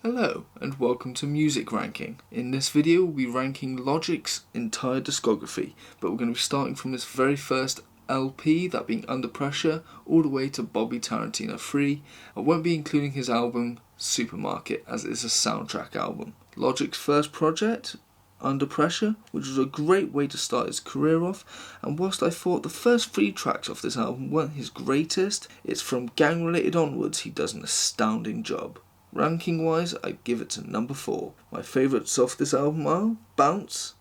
Hello and welcome to Music Ranking. In this video we'll be ranking Logic's entire discography, but we're going to be starting from his very first LP, that being Under Pressure, all the way to Bobby Tarantino 3. I won't be including his album Supermarket as it is a soundtrack album. Logic's first project, Under Pressure, which was a great way to start his career off, and whilst I thought the first 3 tracks off this album weren't his greatest, it's from Gang Related onwards he does an astounding job. Ranking wise, I give it to number 4. My favourites off this album are Bounce,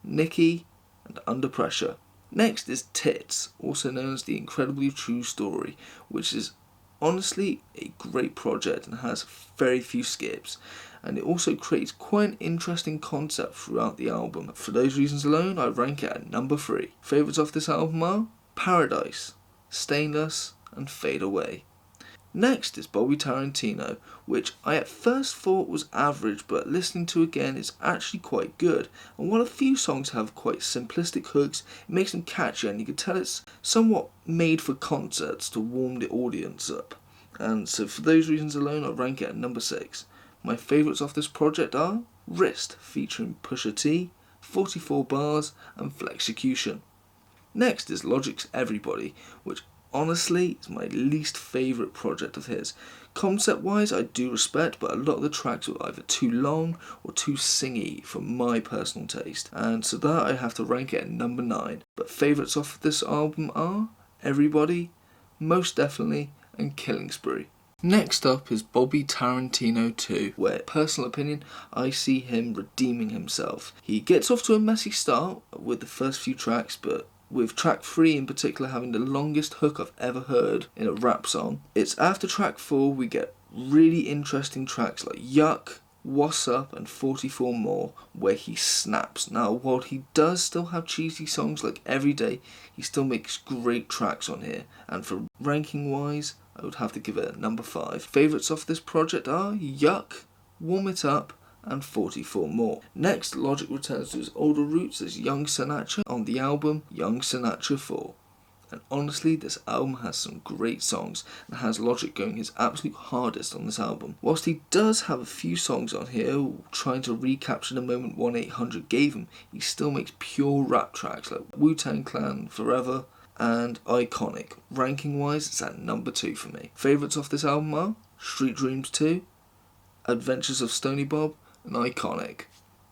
Nikki, and Under Pressure. Next is Tits, also known as The Incredibly True Story, which is honestly a great project and has very few skips, and it also creates quite an interesting concept throughout the album. For those reasons alone, I rank it at number 3. Favourites off this album are Paradise, Stainless, and Fade Away. Next is Bobby Tarantino, which I at first thought was average, but listening to again is actually quite good. And while a few songs have quite simplistic hooks, it makes them catchy and you can tell it's somewhat made for concerts to warm the audience up. And so for those reasons alone, I rank it at number 6. My favourites off this project are Wrist, featuring Pusha T, 44 Bars, and Flexecution. Next is Logic's Everybody, which honestly it's my least favourite project of his. Concept wise I do respect, but a lot of the tracks were either too long or too singy for my personal taste, and so that I have to rank it at number 9. But favourites off this album are Everybody, Most Definitely, and Killing Spree. Next up is Bobby Tarantino 2, where, personal opinion, I see him redeeming himself. He gets off to a messy start with the first few tracks, but with track 3 in particular having the longest hook I've ever heard in a rap song. It's after track 4 we get really interesting tracks like Yuck, What's Up, and 44 More, where he snaps. Now, while he does still have cheesy songs like Every Day, he still makes great tracks on here, and for ranking wise, I would have to give it a number 5. Favourites off this project are Yuck, Warm It Up, and 44 More. Next, Logic returns to his older roots as Young Sinatra on the album Young Sinatra 4. And honestly, this album has some great songs and has Logic going his absolute hardest on this album. Whilst he does have a few songs on here trying to recapture the moment 1-800 gave him, he still makes pure rap tracks like Wu-Tang Clan Forever and Iconic. Ranking wise, it's at number 2 for me. Favourites off this album are Street Dreams 2, Adventures of Stony Bob, and Iconic.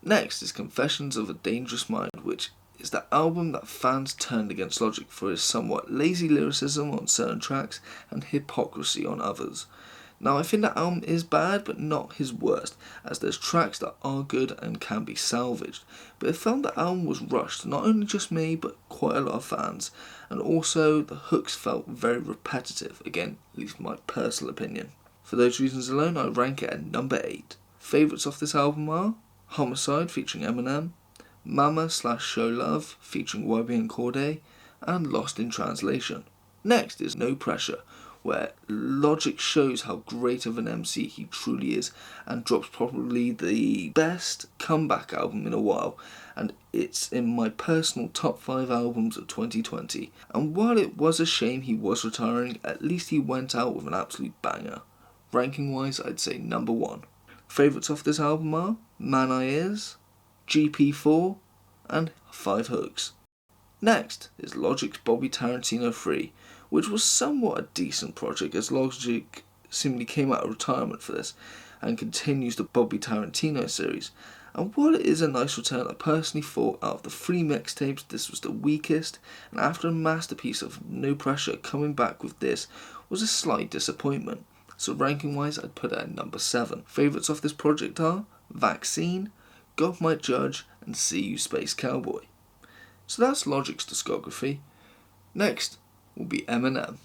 Next is Confessions of a Dangerous Mind, which is the album that fans turned against Logic for his somewhat lazy lyricism on certain tracks and hypocrisy on others. Now, I think that album is bad, but not his worst, as there's tracks that are good and can be salvaged. But I found the album was rushed, not only just me, but quite a lot of fans. And also, the hooks felt very repetitive, again, at least my personal opinion. For those reasons alone, I rank it at number 8. Favourites off this album are Homicide featuring Eminem, Mama/Show Love featuring YBN Cordae, and Lost in Translation. Next is No Pressure, where Logic shows how great of an MC he truly is and drops probably the best comeback album in a while, and it's in my personal top 5 albums of 2020. And while it was a shame he was retiring, at least he went out with an absolute banger. Ranking wise, I'd say number 1. Favourites off this album are Man I Is, GP4, and 5 Hooks. Next is Logic's Bobby Tarantino 3, which was somewhat a decent project as Logic seemingly came out of retirement for this and continues the Bobby Tarantino series. And while it is a nice return, I personally thought out of the 3 mixtapes this was the weakest, and after a masterpiece of No Pressure, coming back with this was a slight disappointment. So ranking wise, I'd put it at number 7. Favourites off this project are Vaccine, God Might Judge, and See You Space Cowboy. So that's Logic's discography. Next will be Eminem.